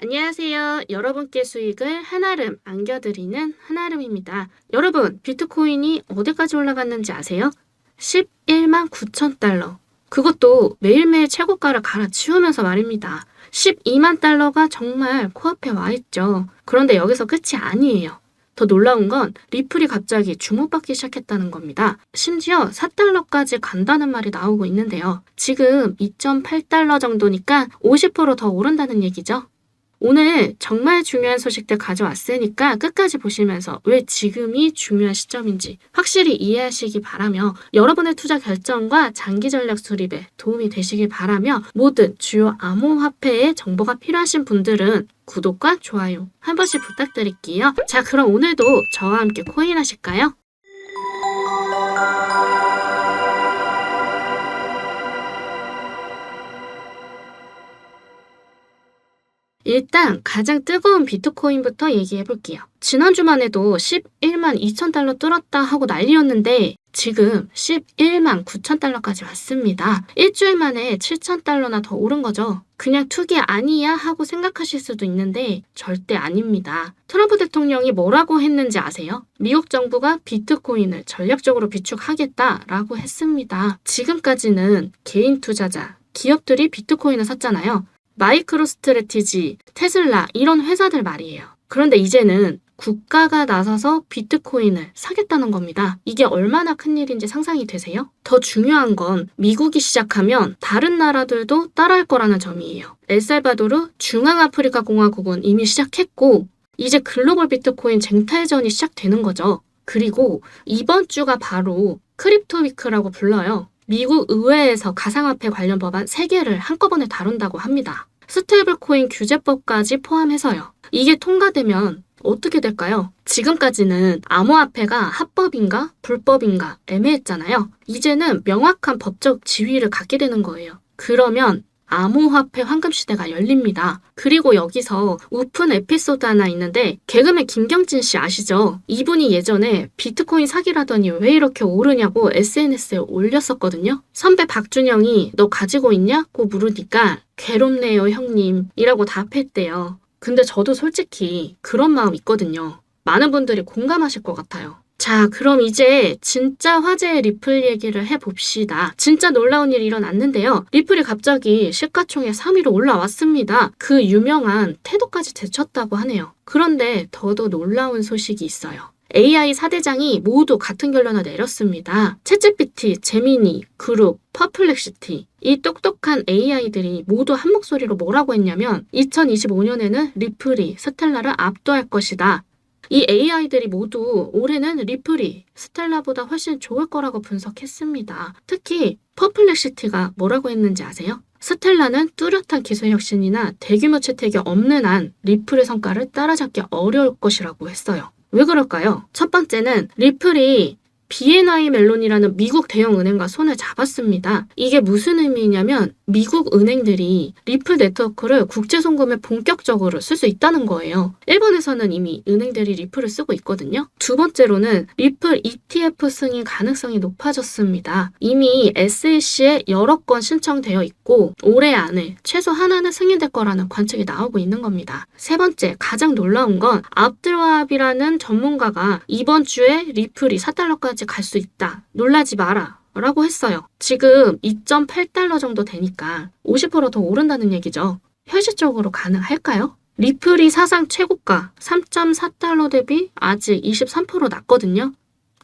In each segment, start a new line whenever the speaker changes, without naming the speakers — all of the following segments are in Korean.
안녕하세요. 여러분께 수익을 한아름 안겨드리는 한아름입니다. 여러분, 비트코인이 어디까지 올라갔는지 아세요? 11만 9천 달러. 그것도 매일매일 최고가를 갈아치우면서 말입니다. 12만 달러가 정말 코앞에 와 있죠. 그런데 여기서 끝이 아니에요. 더 놀라운 건 리플이 갑자기 주목받기 시작했다는 겁니다. 심지어 4달러까지 간다는 말이 나오고 있는데요. 지금 2.8달러 정도니까 50%더 오른다는 얘기죠. 오늘 정말 중요한 소식들 가져왔으니까 끝까지 보시면서 왜 지금이 중요한 시점인지 확실히 이해하시기 바라며 여러분의 투자 결정과 장기 전략 수립에 도움이 되시길 바라며 모든 주요 암호화폐의 정보가 필요하신 분들은 구독과 좋아요 한 번씩 부탁드릴게요. 자, 그럼 오늘도 저와 함께 코인 하실까요? 일단 가장 뜨거운 비트코인부터 얘기해 볼게요. 지난주만 해도 11만 2천 달러 뚫었다 하고 난리였는데 지금 11만 9천 달러까지 왔습니다. 일주일 만에 7천 달러나 더 오른 거죠. 그냥 투기 아니야 하고 생각하실 수도 있는데 절대 아닙니다. 트럼프 대통령이 뭐라고 했는지 아세요? 미국 정부가 비트코인을 전략적으로 비축하겠다라고 했습니다. 지금까지는 개인 투자자, 기업들이 비트코인을 샀잖아요. 마이크로 스트래티지, 테슬라 이런 회사들 말이에요. 그런데 이제는 국가가 나서서 비트코인을 사겠다는 겁니다. 이게 얼마나 큰일인지 상상이 되세요? 더 중요한 건 미국이 시작하면 다른 나라들도 따라할 거라는 점이에요. 엘살바도르, 중앙아프리카 공화국은 이미 시작했고 이제 글로벌 비트코인 쟁탈전이 시작되는 거죠. 그리고 이번 주가 바로 크립토 위크라고 불러요. 미국 의회에서 가상화폐 관련 법안 3개를 한꺼번에 다룬다고 합니다. 스테이블코인 규제법까지 포함해서요. 이게 통과되면 어떻게 될까요? 지금까지는 암호화폐가 합법인가 불법인가 애매했잖아요. 이제는 명확한 법적 지위를 갖게 되는 거예요. 그러면 암호화폐 황금시대가 열립니다. 그리고 여기서 우픈 에피소드 하나 있는데 개그맨 김경진 씨 아시죠? 이분이 예전에 비트코인 사기라더니 왜 이렇게 오르냐고 SNS에 올렸었거든요. 선배 박준영이 너 가지고 있냐고 물으니까 괴롭네요 형님 이라고 답했대요. 근데 저도 솔직히 그런 마음 있거든요. 많은 분들이 공감하실 것 같아요. 자, 그럼 이제 진짜 화제의 리플 얘기를 해봅시다. 진짜 놀라운 일이 일어났는데요. 리플이 갑자기 시가총액 3위로 올라왔습니다. 그 유명한 태도까지 제쳤다고 하네요. 그런데 더더 놀라운 소식이 있어요. AI 4대장이 모두 같은 결론을 내렸습니다. 챗GPT, 제미니, 그룹, 퍼플렉시티 이 똑똑한 AI들이 모두 한 목소리로 뭐라고 했냐면 2025년에는 리플이 스텔라를 압도할 것이다. 이 AI들이 모두 올해는 리플이 스텔라보다 훨씬 좋을 거라고 분석했습니다. 특히 퍼플렉시티가 뭐라고 했는지 아세요? 스텔라는 뚜렷한 기술 혁신이나 대규모 채택이 없는 한 리플의 성과를 따라잡기 어려울 것이라고 했어요. 왜 그럴까요? 첫 번째는 리플이 BNY 멜론이라는 미국 대형 은행과 손을 잡았습니다. 이게 무슨 의미냐면 미국 은행들이 리플 네트워크를 국제 송금에 본격적으로 쓸 수 있다는 거예요. 일본에서는 이미 은행들이 리플을 쓰고 있거든요. 두 번째로는 리플 ETF 승인 가능성이 높아졌습니다. 이미 SEC에 여러 건 신청되어 있고 올해 안에 최소 하나는 승인될 거라는 관측이 나오고 있는 겁니다. 세 번째, 가장 놀라운 건 압들와합이라는 전문가가 이번 주에 리플이 4달러까지 갈 수 있다. 놀라지 마라. 라고 했어요. 지금 2.8달러 정도 되니까 50%더 오른다는 얘기죠. 현실적으로 가능할까요? 리플이 사상 최고가 3.4달러 대비 아직 23% 낮거든요.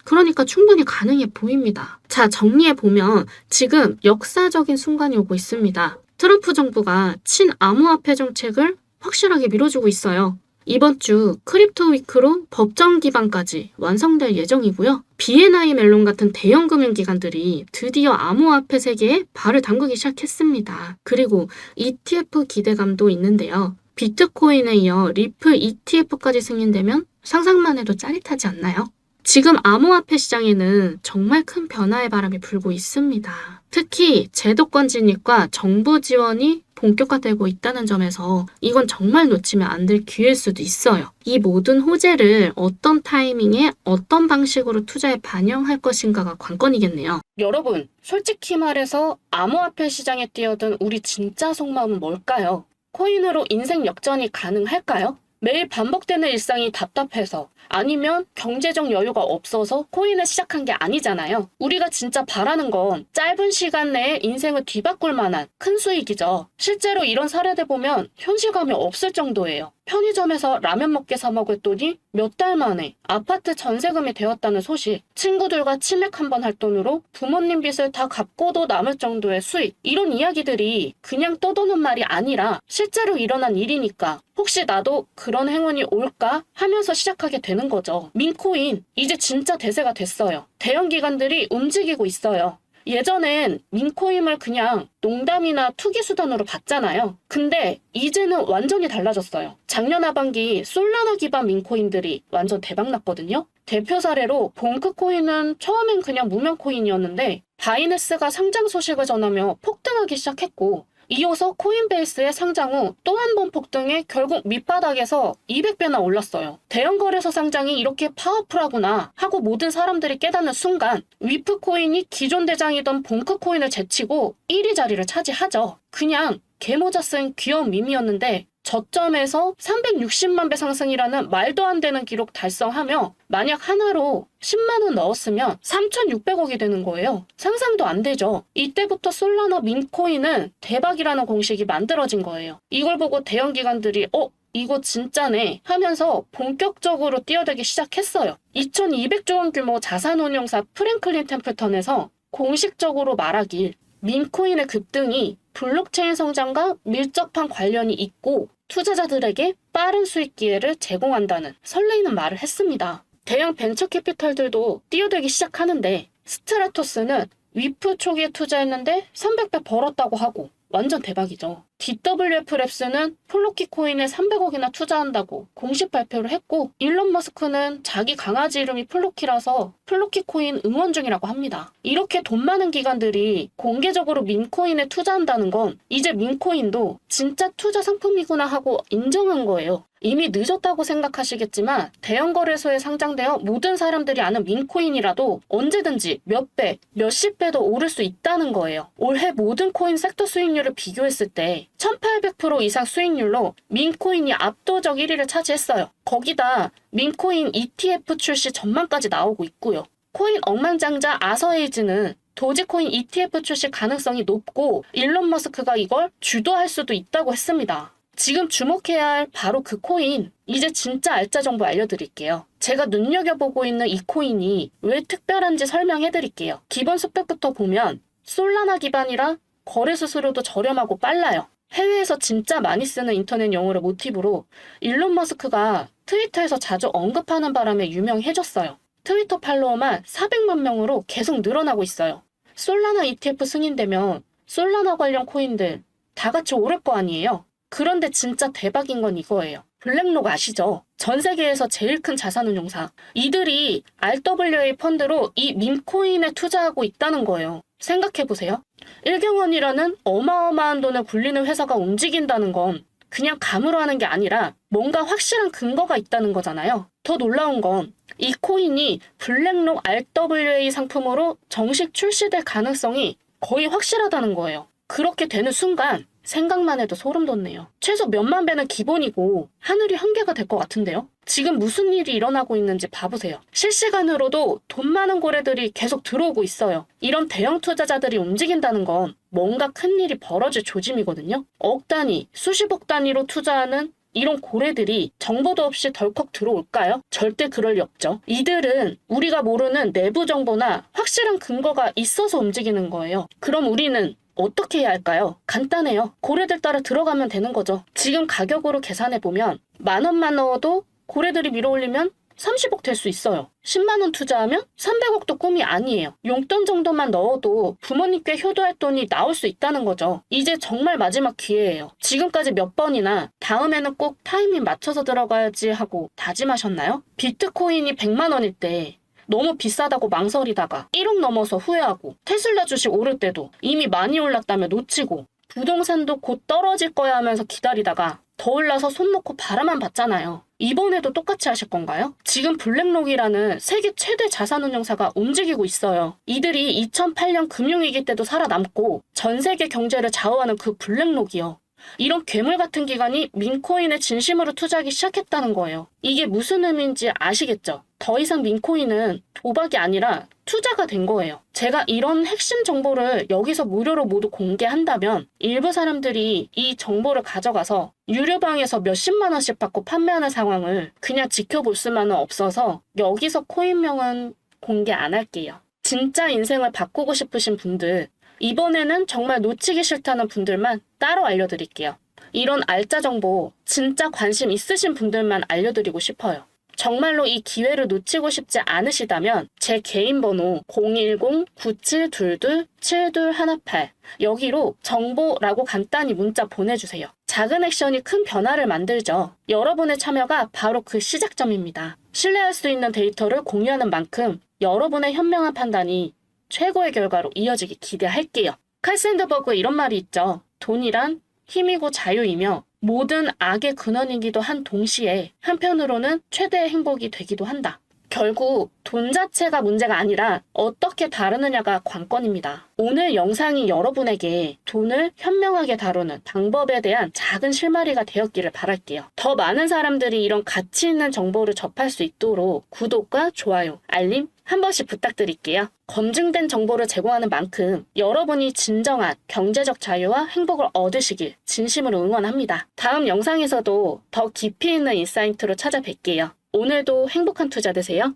그러니까 충분히 가능해 보입니다. 자, 정리해보면 지금 역사적인 순간이 오고 있습니다. 트럼프 정부가 친암호화폐 정책을 확실하게 밀어주고 있어요. 이번 주 크립토 위크로 법정 기반까지 완성될 예정이고요. BNY 멜론 같은 대형 금융기관들이 드디어 암호화폐 세계에 발을 담그기 시작했습니다. 그리고 ETF 기대감도 있는데요. 비트코인에 이어 리플 ETF까지 승인되면 상상만 해도 짜릿하지 않나요? 지금 암호화폐 시장에는 정말 큰 변화의 바람이 불고 있습니다. 특히 제도권 진입과 정부 지원이 본격화되고 있다는 점에서 이건 정말 놓치면 안 될 기회일 수도 있어요. 이 모든 호재를 어떤 타이밍에 어떤 방식으로 투자에 반영할 것인가가 관건이겠네요. 여러분, 솔직히 말해서 암호화폐 시장에 뛰어든 우리 진짜 속마음은 뭘까요? 코인으로 인생 역전이 가능할까요? 매일 반복되는 일상이 답답해서 아니면 경제적 여유가 없어서 코인을 시작한 게 아니잖아요. 우리가 진짜 바라는 건 짧은 시간 내에 인생을 뒤바꿀 만한 큰 수익이죠. 실제로 이런 사례들 보면 현실감이 없을 정도예요. 편의점에서 라면 먹게 사 먹을 돈이 몇 달 만에 아파트 전세금이 되었다는 소식, 친구들과 치맥 한 번 할 돈으로 부모님 빚을 다 갚고도 남을 정도의 수익, 이런 이야기들이 그냥 떠도는 말이 아니라 실제로 일어난 일이니까 혹시 나도 그런 행운이 올까 하면서 시작하게 되는 거죠. 민코인, 이제 진짜 대세가 됐어요. 대형 기관들이 움직이고 있어요. 예전엔 민코인을 그냥 농담이나 투기 수단으로 봤잖아요. 근데 이제는 완전히 달라졌어요. 작년 하반기 솔라나 기반 민코인들이 완전 대박났거든요. 대표 사례로 봉크코인은 처음엔 그냥 무명코인이었는데 바이낸스가 상장 소식을 전하며 폭등하기 시작했고, 이어서 코인베이스의 상장 후 또 한 번 폭등해 결국 밑바닥에서 200배나 올랐어요. 대형 거래소 상장이 이렇게 파워풀하구나 하고 모든 사람들이 깨닫는 순간 위프코인이 기존 대장이던 봉크코인을 제치고 1위 자리를 차지하죠. 그냥 개모자 쓴 귀여운 밈이었는데 저점에서 360만 배 상승이라는 말도 안 되는 기록 달성하며 만약 하나로 10만 원 넣었으면 3,600억이 되는 거예요. 상상도 안 되죠. 이때부터 솔라나 민코인은 대박이라는 공식이 만들어진 거예요. 이걸 보고 대형 기관들이 이거 진짜네 하면서 본격적으로 뛰어들기 시작했어요. 2,200조 원 규모 자산운용사 프랭클린 템플턴에서 공식적으로 말하길 민코인의 급등이 블록체인 성장과 밀접한 관련이 있고 투자자들에게 빠른 수익 기회를 제공한다는 설레이는 말을 했습니다. 대형 벤처 캐피탈들도 뛰어들기 시작하는데 스트라토스는 위프 초기에 투자했는데 300배 벌었다고 하고 완전 대박이죠. DWF랩스는 플로키 코인에 300억이나 투자한다고 공식 발표를 했고, 일론 머스크는 자기 강아지 이름이 플로키라서 플로키 코인 응원 중이라고 합니다. 이렇게 돈 많은 기관들이 공개적으로 민코인에 투자한다는 건 이제 민코인도 진짜 투자 상품이구나 하고 인정한 거예요. 이미 늦었다고 생각하시겠지만 대형 거래소에 상장되어 모든 사람들이 아는 민코인이라도 언제든지 몇 배, 몇십 배도 오를 수 있다는 거예요. 올해 모든 코인 섹터 수익률을 비교했을 때 1800% 이상 수익률로 민코인이 압도적 1위를 차지했어요. 거기다 민코인 ETF 출시 전망까지 나오고 있고요. 코인 억만장자 아서에이즈는 도지코인 ETF 출시 가능성이 높고 일론 머스크가 이걸 주도할 수도 있다고 했습니다. 지금 주목해야 할 바로 그 코인, 이제 진짜 알짜 정보 알려드릴게요. 제가 눈여겨보고 있는 이 코인이 왜 특별한지 설명해드릴게요. 기본 스펙부터 보면 솔라나 기반이라 거래 수수료도 저렴하고 빨라요. 해외에서 진짜 많이 쓰는 인터넷 용어를 모티브로 일론 머스크가 트위터에서 자주 언급하는 바람에 유명해졌어요. 트위터 팔로워만 400만 명으로 계속 늘어나고 있어요. 솔라나 ETF 승인되면 솔라나 관련 코인들 다 같이 오를 거 아니에요. 그런데 진짜 대박인 건 이거예요. 블랙록 아시죠? 전 세계에서 제일 큰 자산운용사. 이들이 RWA 펀드로 이 민코인에 투자하고 있다는 거예요. 생각해보세요. 일경원이라는 어마어마한 돈을 굴리는 회사가 움직인다는 건 그냥 감으로 하는 게 아니라 뭔가 확실한 근거가 있다는 거잖아요. 더 놀라운 건 이 코인이 블랙록 RWA 상품으로 정식 출시될 가능성이 거의 확실하다는 거예요. 그렇게 되는 순간 생각만 해도 소름 돋네요. 최소 몇만 배는 기본이고 하늘이 한계가 될 것 같은데요. 지금 무슨 일이 일어나고 있는지 봐보세요. 실시간으로도 돈 많은 고래들이 계속 들어오고 있어요. 이런 대형 투자자들이 움직인다는 건 뭔가 큰일이 벌어질 조짐이거든요. 억 단위, 수십억 단위로 투자하는 이런 고래들이 정보도 없이 덜컥 들어올까요? 절대 그럴 리 없죠. 이들은 우리가 모르는 내부 정보나 확실한 근거가 있어서 움직이는 거예요. 그럼 우리는 어떻게 해야 할까요? 간단해요. 고래들 따라 들어가면 되는 거죠. 지금 가격으로 계산해보면 10,000원만 넣어도 고래들이 밀어올리면 30억 될 수 있어요. 10만 원 투자하면 300억도 꿈이 아니에요. 용돈 정도만 넣어도 부모님께 효도할 돈이 나올 수 있다는 거죠. 이제 정말 마지막 기회예요. 지금까지 몇 번이나 다음에는 꼭 타이밍 맞춰서 들어가야지 하고 다짐하셨나요? 비트코인이 100만 원일 때 너무 비싸다고 망설이다가 1억 넘어서 후회하고, 테슬라 주식 오를 때도 이미 많이 올랐다며 놓치고, 부동산도 곧 떨어질 거야 하면서 기다리다가 더 올라서 손 놓고 바라만 봤잖아요. 이번에도 똑같이 하실 건가요? 지금 블랙록이라는 세계 최대 자산운용사가 움직이고 있어요. 이들이 2008년 금융위기 때도 살아남고 전 세계 경제를 좌우하는 그 블랙록이요. 이런 괴물 같은 기관이 민코인에 진심으로 투자하기 시작했다는 거예요. 이게 무슨 의미인지 아시겠죠? 더 이상 민코인은 도박이 아니라 투자가 된 거예요. 제가 이런 핵심 정보를 여기서 무료로 모두 공개한다면 일부 사람들이 이 정보를 가져가서 유료방에서 몇십만 원씩 받고 판매하는 상황을 그냥 지켜볼 수만은 없어서 여기서 코인명은 공개 안 할게요. 진짜 인생을 바꾸고 싶으신 분들, 이번에는 정말 놓치기 싫다는 분들만 따로 알려드릴게요. 이런 알짜 정보 진짜 관심 있으신 분들만 알려드리고 싶어요. 정말로 이 기회를 놓치고 싶지 않으시다면 제 개인 번호 010-9722-7218 여기로 정보라고 간단히 문자 보내주세요. 작은 액션이 큰 변화를 만들죠. 여러분의 참여가 바로 그 시작점입니다. 신뢰할 수 있는 데이터를 공유하는 만큼 여러분의 현명한 판단이 최고의 결과로 이어지기 기대할게요. 칼 샌드버그의 이런 말이 있죠. 돈이란 힘이고 자유이며 모든 악의 근원이기도 한 동시에 한편으로는 최대의 행복이 되기도 한다. 결국 돈 자체가 문제가 아니라 어떻게 다루느냐가 관건입니다. 오늘 영상이 여러분에게 돈을 현명하게 다루는 방법에 대한 작은 실마리가 되었기를 바랄게요. 더 많은 사람들이 이런 가치 있는 정보를 접할 수 있도록 구독과 좋아요, 알림 한 번씩 부탁드릴게요. 검증된 정보를 제공하는 만큼 여러분이 진정한 경제적 자유와 행복을 얻으시길 진심으로 응원합니다. 다음 영상에서도 더 깊이 있는 인사이트로 찾아뵐게요. 오늘도 행복한 투자 되세요.